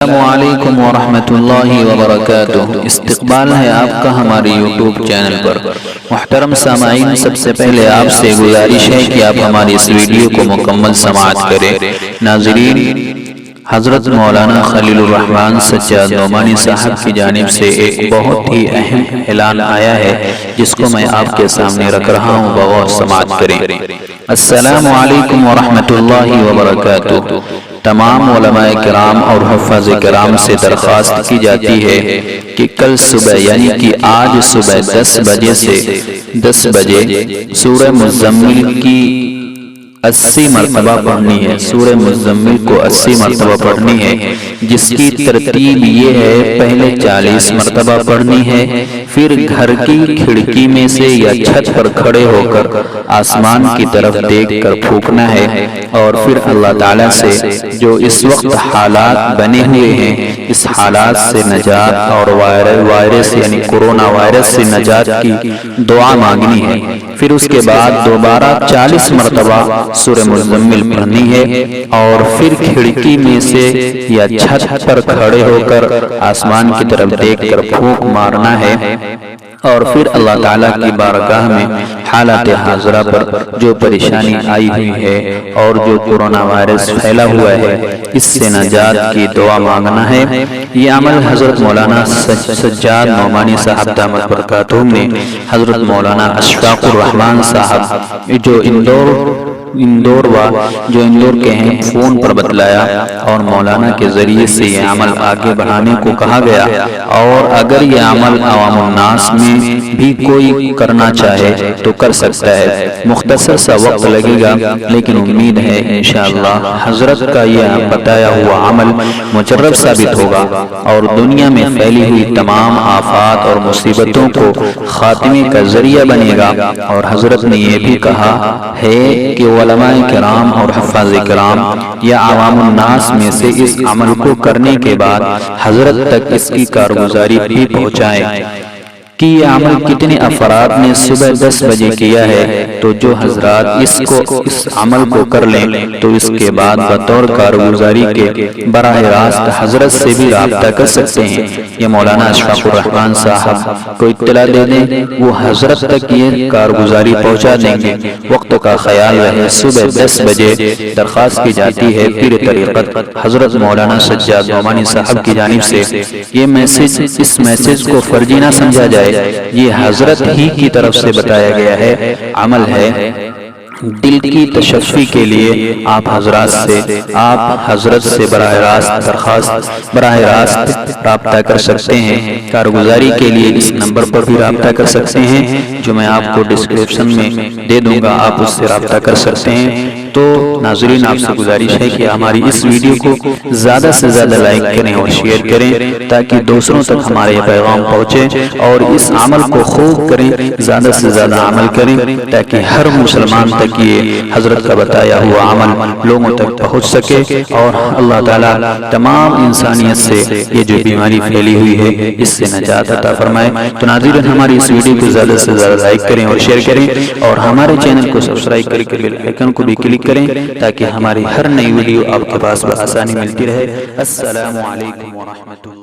السلام علیکم ورحمتہ اللہ وبرکاتہ۔ استقبال ہے آپ کا ہمارے یوٹیوب چینل پر۔ محترم سامعین، سب سے پہلے آپ سے گزارش ہے کہ آپ ہماری اس ویڈیو کو مکمل سماعت کریں۔ ناظرین، حضرت مولانا خلیل الرحمن سجاد نعمانی صاحب کی جانب سے ایک بہت ہی اہم اعلان آیا ہے، جس کو میں آپ کے سامنے رکھ رہا ہوں، بغور سماعت کریں۔ السلام علیکم ورحمتہ اللہ وبرکاتہ۔ تمام علماء کرام اور حفاظ کرام سے درخواست کی جاتی ہے کہ کل صبح یعنی کہ آج صبح 10 بجے سے 10 بجے سورہ مزمل کی 80 مرتبہ پڑھنی ہے۔ سورہ مزمل کو 80 مرتبہ پڑھنی ہے، جس کی ترتیب یہ ہے: پہلے 40 مرتبہ پڑھنی ہے، پھر گھر کی کھڑکی میں سے یا چھت پر کھڑے ہو کر آسمان کی طرف دیکھ کر پھونکنا ہے، اور پھر اللہ تعالی سے جو اس وقت حالات بنے ہوئے ہیں، اس حالات سے نجات اور وائرس یعنی کورونا وائرس سے نجات کی دعا مانگنی ہے۔ پھر اس کے بعد دوبارہ 40 مرتبہ سورہ مزمل پڑھنی ہے، اور پھر کھڑکی میں سے یا چھت پر کھڑے ہو کر آسمان کی طرف دیکھ کر پھونک مارنا ہے، اور پھر اللہ تعالیٰ کی بارگاہ میں حالات حاضرہ پر جو پریشانی آئی ہوئی ہے اور جو کورونا وائرس پھیلا ہوا ہے، اس سے نجات کی دعا مانگنا ہے۔ یہ عمل حضرت مولانا سجاد نعمانی صاحب دامت برکاتہ نے حضرت مولانا اشفاق الرحمن صاحب جو اندور کے ہیں فون پر بتلایا، اور مولانا کے ذریعے سے یہ عمل آگے بڑھانے کو کہا گیا، اور اگر یہ عمل عوام الناس میں بھی کوئی کرنا چاہے تو کر سکتا ہے۔ مختصر سا وقت لگے گا، لیکن امید ہے انشاءاللہ حضرت کا یہ بتایا ہوا عمل مجرب ثابت ہوگا، اور دنیا میں پھیلی ہوئی تمام آفات اور مصیبتوں کو خاتمے کا ذریعہ بنے گا۔ اور حضرت نے یہ بھی کہا ہے کہ علماء کرام اور حفاظ کرام یا عوام الناس میں سے اس عمل کو کرنے کے بعد حضرت تک اس کی کارگزاری بھی پہنچائیں کہ یہ عمل کتنے افراد نے صبح 10 بجے کیا ہے، تو جو حضرات اس عمل کو کر لیں تو اس کے بعد بطور کارگزاری کے براہ راست حضرت سے بھی رابطہ کر سکتے ہیں، یا مولانا اشفاق الرحمن صاحب کو اطلاع دے دیں، وہ حضرت تک یہ کارگزاری پہنچا دیں گے۔ وقت کا خیال رہے، صبح 10 بجے درخواست کی جاتی ہے پیر طریقت حضرت مولانا سجاد نعمانی صاحب کی جانب سے۔ یہ اس میسج کو فرضی نہ سمجھا جائے، یہ حضرت ہی کی طرف سے بتایا گیا ہے، عمل ہے۔ دل کی تشفی کے لیے آپ حضرت سے براہ راست رابطہ کر سکتے ہیں۔ کارگزاری کے لیے اس نمبر پر بھی رابطہ کر سکتے ہیں، جو میں آپ کو ڈسکرپشن میں دے دوں گا، آپ اس سے رابطہ کر سکتے ہیں۔ تو ناظرین، آپ سے گزارش ہے کہ ہماری اس ویڈیو کو زیادہ سے زیادہ لائک کریں اور شیئر کریں، تاکہ دوسروں تک ہمارے یہ پیغام پہنچے، اور اس عمل کو خوب کریں، زیادہ سے زیادہ عمل کریں، تاکہ ہر مسلمان تک یہ حضرت کا بتایا ہوا عمل لوگوں تک پہنچ سکے، اور اللہ تعالیٰ تمام انسانیت سے یہ جو بیماری پھیلی ہوئی ہے اس سے نجات عطا فرمائے۔ تو ناظرین، ہماری اس ویڈیو کو زیادہ سے زیادہ لائک کریں اور شیئر کریں، اور ہمارے چینل کو سبسکرائب کر کے بیل آئیکن کو بھی کلک کریں، تاکہ ہماری ہر نئی ویڈیو آپ کے پاس بآسانی ملتی رہے۔ السلام علیکم ورحمتہ اللہ۔